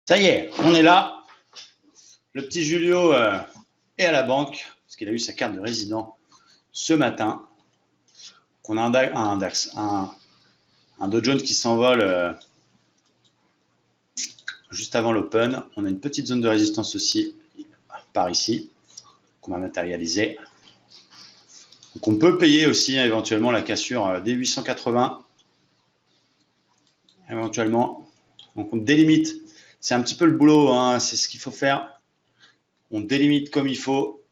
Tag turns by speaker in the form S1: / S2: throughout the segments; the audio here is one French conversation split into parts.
S1: Ça y est, on est là. Le petit Julio est à la banque parce qu'il a eu sa carte de résident ce matin. On a un Dow Jones qui s'envole juste avant l'open. On a une petite zone de résistance aussi par ici qu'on va matérialiser. Donc on peut payer aussi éventuellement la cassure des 880. Éventuellement. Donc on délimite. C'est un petit peu le boulot, hein, c'est ce qu'il faut faire. On délimite comme il faut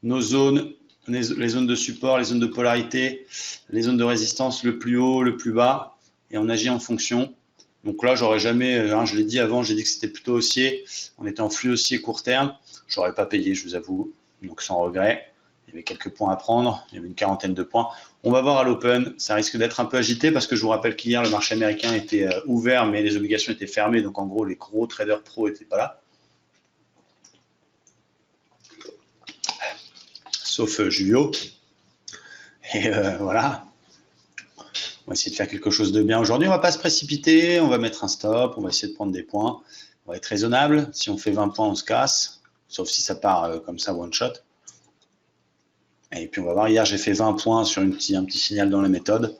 S1: nos zones, les zones de support, les zones de polarité, les zones de résistance, le plus haut, le plus bas, et on agit en fonction. Donc là, j'aurais jamais, hein, je l'ai dit avant, j'ai dit que c'était plutôt haussier. On était en flux haussier court terme. J'aurais pas payé, je vous avoue, donc sans regret. Il y avait quelques points à prendre, il y avait une quarantaine de points. On va voir à l'open, ça risque d'être un peu agité parce que je vous rappelle qu'hier, le marché américain était ouvert, mais les obligations étaient fermées. Donc en gros, les gros traders pro n'étaient pas là. Sauf Julio. Et voilà. On va essayer de faire quelque chose de bien aujourd'hui. On ne va pas se précipiter, on va mettre un stop, on va essayer de prendre des points. On va être raisonnable. Si on fait 20 points, on se casse. Sauf si ça part comme ça, one shot. Et puis on va voir, hier j'ai fait 20 points sur un petit signal dans la méthode.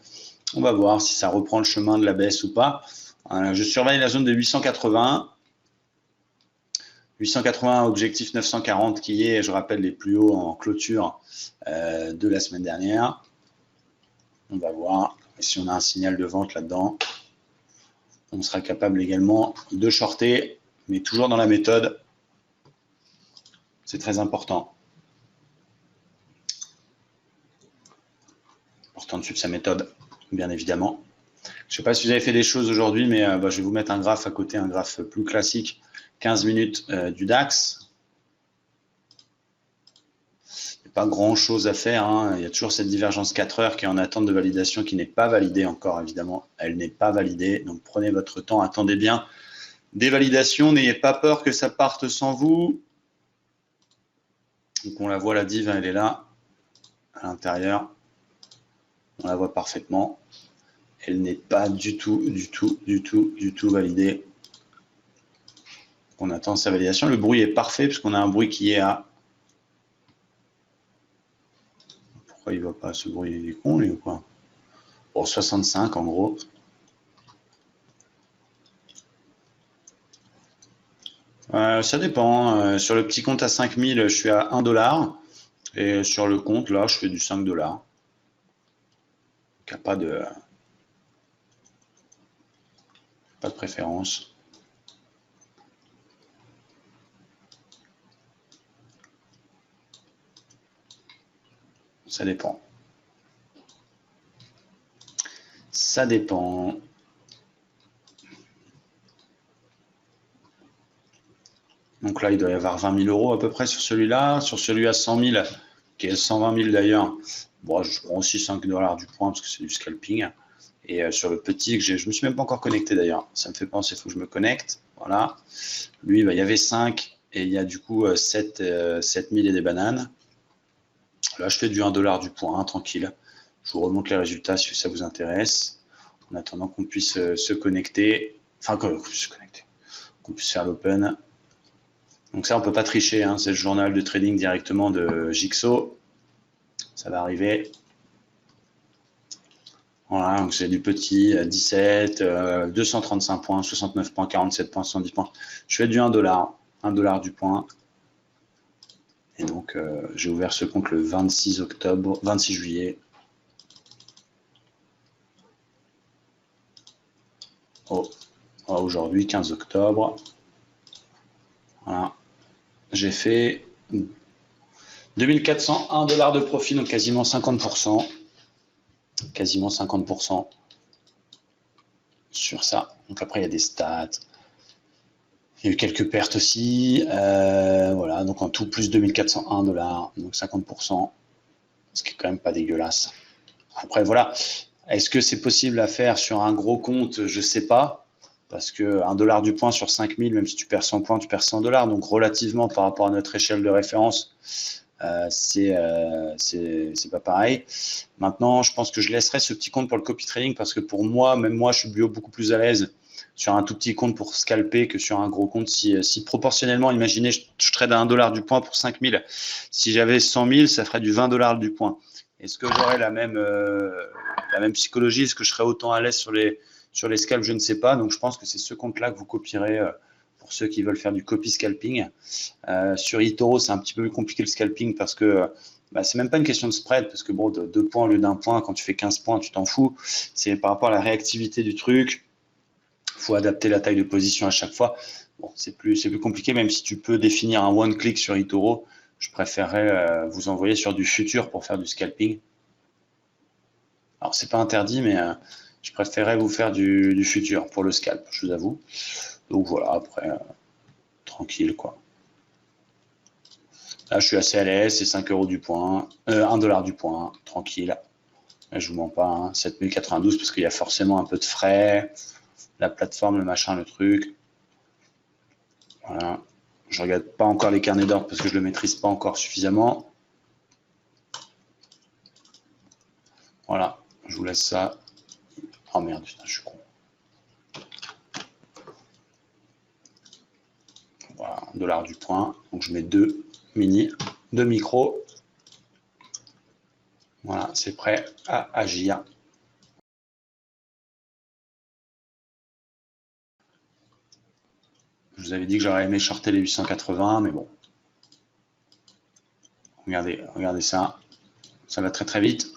S1: On va voir si ça reprend le chemin de la baisse ou pas. Je surveille la zone de 880. 880, objectif 940 qui est, je rappelle, les plus hauts en clôture de la semaine dernière. On va voir si on a un signal de vente là-dedans. On sera capable également de shorter, mais toujours dans la méthode. C'est très important. Important de suivre sa méthode, bien évidemment. Je ne sais pas si vous avez fait des choses aujourd'hui, mais je vais vous mettre un graphe à côté, un graphe plus classique, 15 minutes du DAX. Il n'y a pas grand-chose à faire, hein. Il y a toujours cette divergence 4 heures qui est en attente de validation, qui n'est pas validée encore, évidemment. Elle n'est pas validée, donc prenez votre temps, attendez bien des validations. N'ayez pas peur que ça parte sans vous. Donc on la voit, la div, elle est là, à l'intérieur. On la voit parfaitement. Elle n'est pas du tout validée. On attend sa validation. Le bruit est parfait puisqu'on a un bruit qui est à... Pourquoi il ne va pas ce bruit? Il est con, lui, ou quoi? Bon, 65 en gros. Ça dépend. Sur le petit compte à 5000, je suis à 1 $. Et sur le compte, là, je fais du 5 $. Donc, il n'y a pas de préférence. Ça dépend. Ça dépend. Donc là, il doit y avoir 20 000 € à peu près sur celui-là. Sur celui à 100 000, qui est 120 000 d'ailleurs, bon, je prends aussi 5 $ du point parce que c'est du scalping. Et sur le petit, je ne me suis même pas encore connecté d'ailleurs. Ça me fait penser, il faut que je me connecte. Voilà. Lui, il y avait 5 et il y a du coup 7 000 et des bananes. Là, je fais du 1 $ du point, tranquille. Je vous remonte les résultats si ça vous intéresse. En attendant qu'on puisse se connecter. Enfin, qu'on puisse faire l'open. Donc ça, on ne peut pas tricher. Hein. C'est le journal de trading directement de Jigsaw. Ça va arriver. Voilà, donc c'est du petit, 17, 235 points, 69 points, 47 points, 110 points. Je fais du 1 $, 1 $ du point. Et donc, j'ai ouvert ce compte le 26 juillet. Aujourd'hui, 15 octobre. Voilà. J'ai fait 2401 $ de profit, donc quasiment 50%. Quasiment 50% sur ça. Donc après, il y a des stats. Il y a eu quelques pertes aussi. Voilà, donc en tout, plus 2401 $, donc 50%, ce qui est quand même pas dégueulasse. Après, voilà. Est-ce que c'est possible à faire sur un gros compte? Je ne sais pas. Parce que 1 $ du point sur 5000, même si tu perds 100 points, tu perds 100 $. Donc relativement par rapport à notre échelle de référence, c'est pas pareil. Maintenant, je pense que je laisserai ce petit compte pour le copy trading parce que pour moi, même moi, je suis beaucoup plus à l'aise sur un tout petit compte pour scalper que sur un gros compte. Si proportionnellement, imaginez, je trade à $1 du point pour 5000. Si j'avais 100 000, ça ferait du $20 du point. Est-ce que j'aurais la même psychologie? Est-ce que je serais autant à l'aise sur les scalps? Je ne sais pas. Donc, je pense que c'est ce compte-là que vous copierez pour ceux qui veulent faire du copy scalping. Sur eToro, c'est un petit peu plus compliqué le scalping parce que c'est même pas une question de spread parce que bon, 2 points au lieu d'1 point, quand tu fais 15 points, tu t'en fous. C'est par rapport à la réactivité du truc. Il faut adapter la taille de position à chaque fois. Bon, c'est plus compliqué, même si tu peux définir un one-click sur eToro. Je préférerais vous envoyer sur du futur pour faire du scalping. Alors, c'est pas interdit, mais je préférerais vous faire du futur pour le scalp, je vous avoue. Donc voilà, après, tranquille, quoi. Là, je suis assez à l'aise, c'est 5 € du point, $1 du point, tranquille. Là, je vous mens pas, hein, 7092 parce qu'il y a forcément un peu de frais, la plateforme, le machin, le truc. Voilà. Je regarde pas encore les carnets d'ordre parce que je le maîtrise pas encore suffisamment. Voilà, je vous laisse ça. Oh merde, putain, je suis con. Voilà, $1 du point. Donc je mets 2 micros. Voilà, c'est prêt à agir. Je vous avais dit que j'aurais aimé shorter les 880, mais bon. Regardez ça. Ça va très très vite.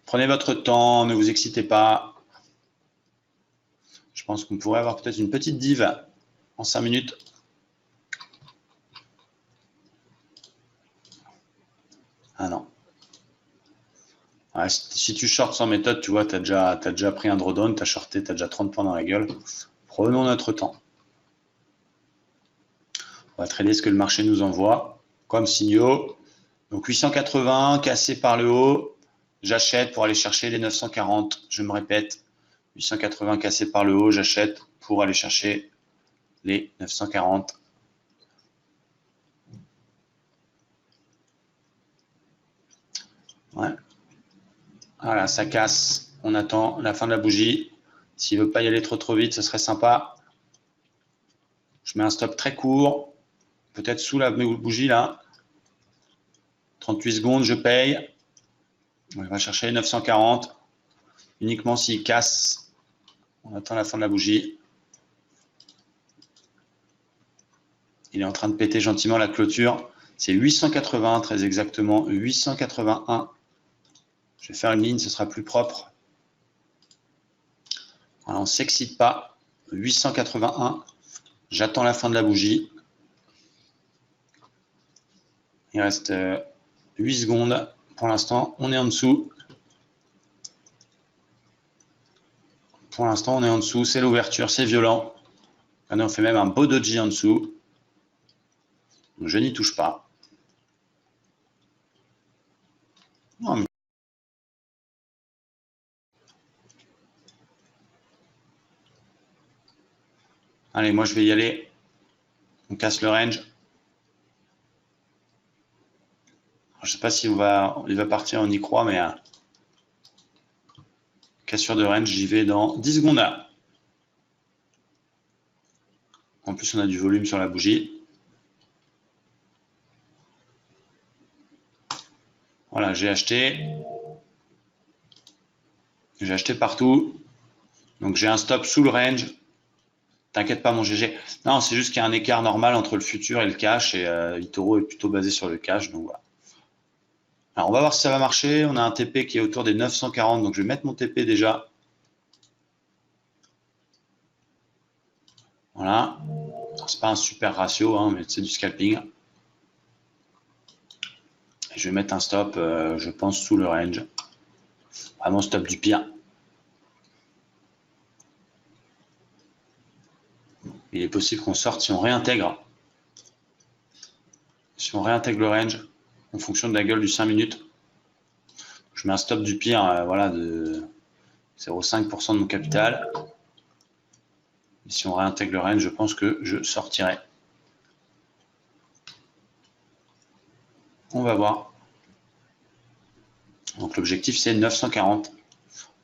S1: Prenez votre temps, ne vous excitez pas. Je pense qu'on pourrait avoir peut-être une petite div en 5 minutes. Ah non. Ouais, si tu shorts sans méthode, tu vois, tu as déjà pris un drawdown, tu as shorté, tu as déjà 30 points dans la gueule. Prenons notre temps. On va trader ce que le marché nous envoie comme signaux. Donc 880 cassé par le haut. J'achète pour aller chercher les 940. Je me répète, 880 cassé par le haut, j'achète pour aller chercher les 940. Ouais. Voilà, ça casse. On attend la fin de la bougie. S'il ne veut pas y aller trop vite, ce serait sympa. Je mets un stop très court, peut-être sous la bougie là. 38 secondes, je paye. On va chercher les 940. Uniquement s'il casse, on attend la fin de la bougie. Il est en train de péter gentiment la clôture. C'est 880, très exactement. 881. Je vais faire une ligne, ce sera plus propre. Voilà, on ne s'excite pas. 881. J'attends la fin de la bougie. Il reste 8 secondes. Pour l'instant, on est en dessous. Pour l'instant, on est en dessous. C'est l'ouverture, c'est violent. Regardez, on fait même un beau doji en dessous. Je n'y touche pas. Non, mais... Allez, moi je vais y aller. On casse le range. Je ne sais pas si il va partir, on y croit, mais cassure de range, j'y vais dans 10 secondes. En plus, on a du volume sur la bougie. Voilà, j'ai acheté. J'ai acheté partout. Donc j'ai un stop sous le range. T'inquiète pas mon GG. Non, c'est juste qu'il y a un écart normal entre le futur et le cash. Et eToro est plutôt basé sur le cash. Donc voilà. Alors on va voir si ça va marcher. On a un TP qui est autour des 940. Donc je vais mettre mon TP déjà. Voilà. C'est pas un super ratio, hein, mais c'est du scalping. Et je vais mettre un stop, je pense, sous le range. Vraiment stop du pire. Il est possible qu'on sorte si on réintègre. Si on réintègre le range en fonction de la gueule du 5 minutes. Je mets un stop du pire, voilà, de 0,5% de mon capital. Et si on réintègre le range, je pense que je sortirai. On va voir. Donc l'objectif c'est 940.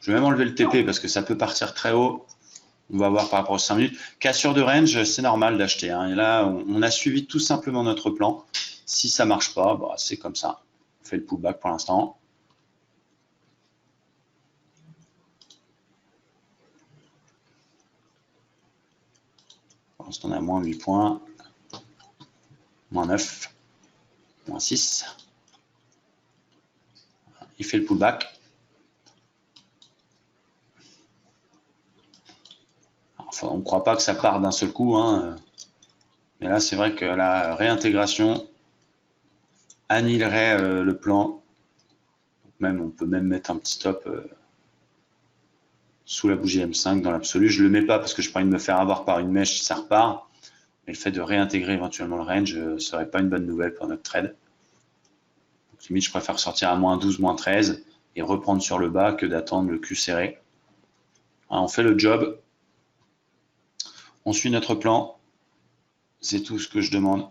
S1: Je vais même enlever le TP parce que ça peut partir très haut. On va voir par rapport aux 5 minutes. Cassure de range, c'est normal d'acheter. Hein. Et là, on a suivi tout simplement notre plan. Si ça ne marche pas, bah, c'est comme ça. On fait le pullback pour l'instant. Pour l'instant, on a moins 8 points. Moins 9. Moins 6. Il fait le pullback. Enfin, on ne croit pas que ça part d'un seul coup. Hein. Mais là, c'est vrai que la réintégration annihilerait le plan. Même, on peut même mettre un petit stop sous la bougie M5 dans l'absolu. Je ne le mets pas parce que je n'ai pas envie de me faire avoir par une mèche si ça repart. Mais le fait de réintégrer éventuellement le range ne serait pas une bonne nouvelle pour notre trade. Donc, limite, je préfère sortir à moins 12, moins 13 et reprendre sur le bas que d'attendre le cul serré. Alors, on fait le job. On suit notre plan. C'est tout ce que je demande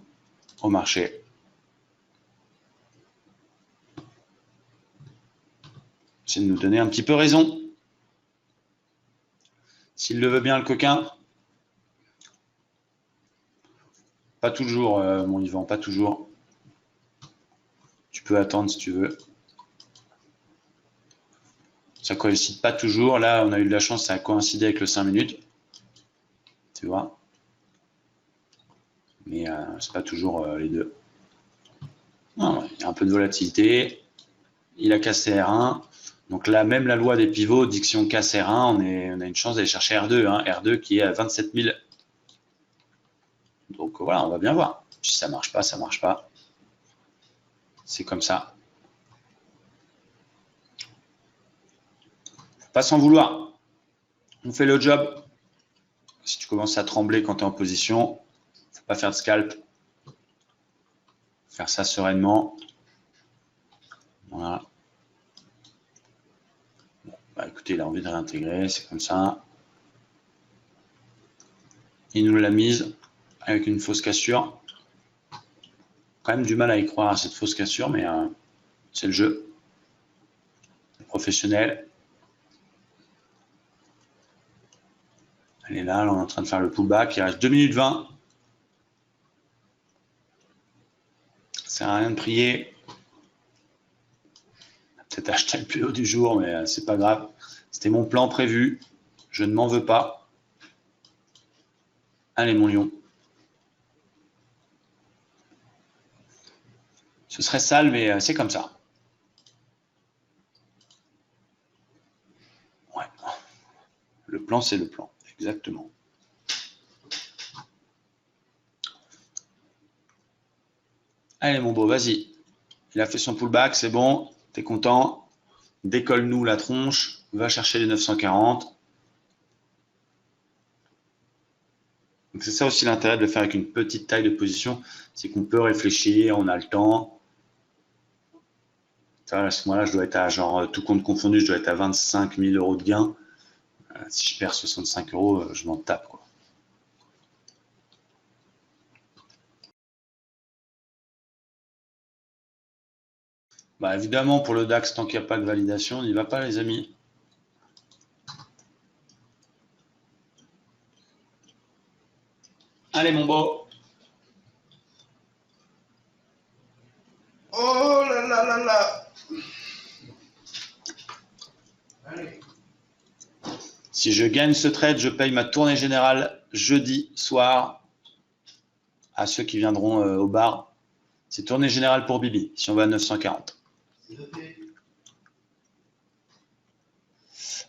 S1: au marché. C'est de nous donner un petit peu raison. S'il le veut bien, le coquin. Pas toujours, mon Yvan, pas toujours. Tu peux attendre si tu veux. Ça ne coïncide pas toujours. Là, on a eu de la chance, ça a coïncidé avec le 5 minutes. Tu vois. Mais c'est pas toujours les deux. Non, il y a un peu de volatilité. Il a cassé R1. Donc là, même la loi des pivots dit que si on casse R1, on a une chance d'aller chercher R2. Hein, R2 qui est à 27 000. Donc voilà, on va bien voir. Si ça marche pas, ça marche pas. C'est comme ça. Faut pas s'en vouloir. On fait le job. Si tu commences à trembler quand tu es en position, faut pas faire de scalp. Faire ça sereinement. Voilà. Bon, bah écoutez, il a envie de réintégrer, c'est comme ça. Il nous l'a mise avec une fausse cassure. Quand même du mal à y croire à cette fausse cassure, mais c'est le jeu. Le professionnel. Elle est là, on est en train de faire le pullback. Il reste 2 minutes 20. Ça sert à rien de prier. Peut-être acheter le plus haut du jour, mais c'est pas grave. C'était mon plan prévu. Je ne m'en veux pas. Allez, mon lion. Ce serait sale, mais c'est comme ça. Ouais. Le plan, c'est le plan. Exactement. Allez, mon beau, vas-y. Il a fait son pullback, c'est bon. T'es content. Décolle-nous la tronche. Va chercher les 940. C'est ça aussi l'intérêt de le faire avec une petite taille de position. C'est qu'on peut réfléchir, on a le temps. À ce moment-là, je dois être à genre, tout compte confondu, je dois être à 25 000 euros de gain. Si je perds 65 euros, je m'en tape, quoi. Bah, évidemment, pour le DAX, tant qu'il n'y a pas de validation, on n'y va pas, les amis. Allez, mon beau.
S2: Oh là là là là. Allez.
S1: Si je gagne ce trade, je paye ma tournée générale jeudi soir à ceux qui viendront au bar. C'est tournée générale pour Bibi, si on va à 940.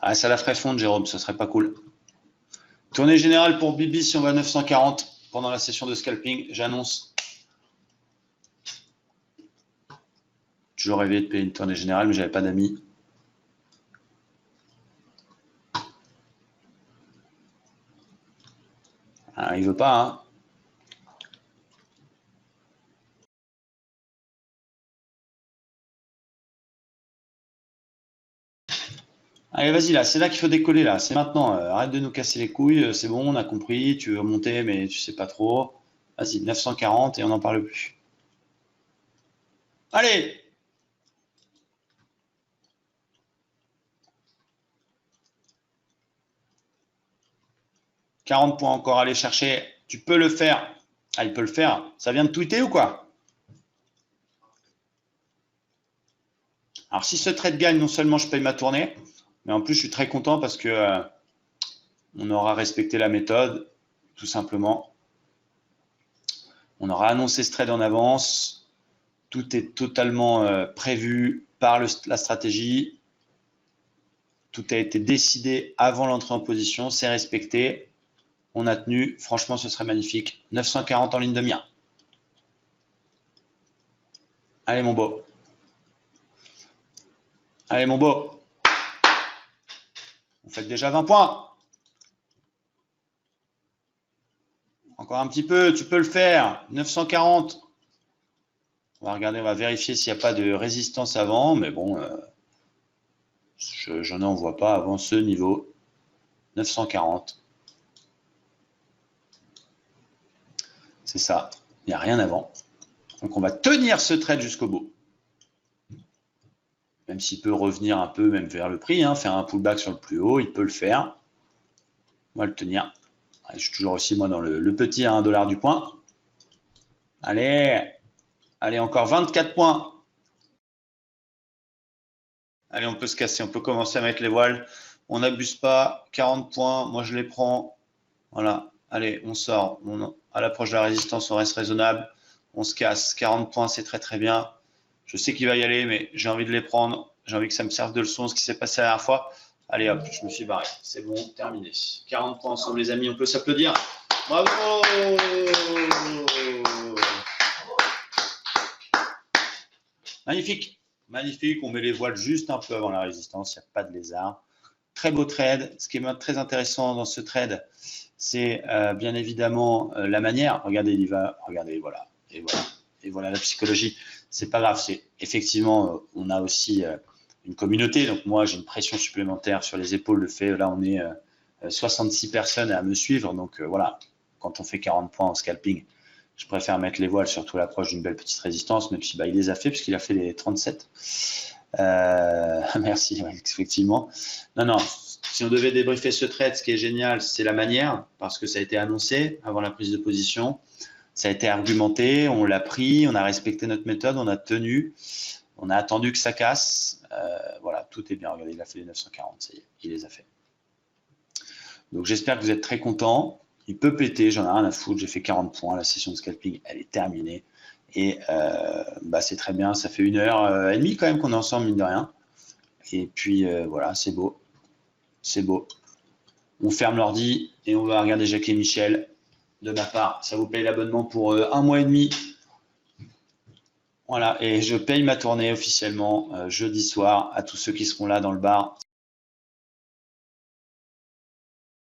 S1: Ah, ça la ferait fondre, Jérôme, ce serait pas cool. Tournée générale pour Bibi, si on va à 940 pendant la session de scalping, j'annonce. Toujours rêvé de payer une tournée générale, mais j'avais pas d'amis. Ah, il veut pas, hein. Allez, vas-y, là, c'est là qu'il faut décoller, là. C'est maintenant. Arrête de nous casser les couilles. C'est bon, on a compris. Tu veux monter, mais tu sais pas trop. Vas-y, 940 et on n'en parle plus. Allez! « 40 points encore à aller chercher. Tu peux le faire. » Ah, il peut le faire. Ça vient de tweeter ou quoi? Alors, si ce trade gagne, non seulement je paye ma tournée, mais en plus, je suis très content parce que on aura respecté la méthode, tout simplement. On aura annoncé ce trade en avance. Tout est totalement prévu par la stratégie. Tout a été décidé avant l'entrée en position. C'est respecté. On a tenu. Franchement, ce serait magnifique. 940 en ligne de mire. Allez, mon beau. Allez, mon beau. On fait déjà 20 points. Encore un petit peu. Tu peux le faire. 940. On va regarder, on va vérifier s'il n'y a pas de résistance avant. Mais bon, je n'en vois pas avant ce niveau. 940. C'est ça. Il n'y a rien avant. Donc, on va tenir ce trade jusqu'au bout. Même s'il peut revenir un peu même vers le prix, hein, faire un pullback sur le plus haut, il peut le faire. On va le tenir. Je suis toujours aussi, moi, dans le petit à 1 $ du point. Allez, allez, encore 24 points. Allez, on peut se casser, on peut commencer à mettre les voiles. On n'abuse pas. 40 points, moi, je les prends. Voilà, allez, on sort. À l'approche de la résistance, on reste raisonnable. On se casse. 40 points, c'est très, très bien. Je sais qu'il va y aller, mais j'ai envie de les prendre. J'ai envie que ça me serve de leçon, ce qui s'est passé la dernière fois. Allez, hop, je me suis barré. C'est bon, terminé. 40 points ensemble, les amis. On peut s'applaudir. Bravo! Magnifique. Magnifique. On met les voiles juste un peu avant la résistance. Il n'y a pas de lézard. Très beau trade. Ce qui est très intéressant dans ce trade, c'est bien évidemment la manière. Regardez, il y va. Regardez, voilà. Et voilà. Et voilà la psychologie. C'est pas grave. C'est effectivement, on a aussi une communauté. Donc moi, j'ai une pression supplémentaire sur les épaules. Le fait, là, on est 66 personnes à me suivre. Donc voilà, quand on fait 40 points en scalping, je préfère mettre les voiles, surtout à l'approche d'une belle petite résistance, même si il les a fait, puisqu'il a fait les 37. Merci, effectivement. Non, si on devait débriefer ce trade, ce qui est génial, c'est la manière, parce que ça a été annoncé avant la prise de position. Ça a été argumenté, on l'a pris, on a respecté notre méthode, on a tenu, on a attendu que ça casse. Voilà, tout est bien. Regardez, il a fait les 940, ça y est, il les a fait. Donc, j'espère que vous êtes très contents. Il peut péter, j'en ai rien à foutre. J'ai fait 40 points. La session de scalping, elle est terminée. Et c'est très bien. Ça fait 1h30 quand même qu'on est ensemble, mine de rien. Et puis, voilà, c'est beau. C'est beau. On ferme l'ordi et on va regarder Jacques et Michel. De ma part, ça vous paye l'abonnement pour 1 mois et demi. Voilà, et je paye ma tournée officiellement jeudi soir à tous ceux qui seront là dans le bar.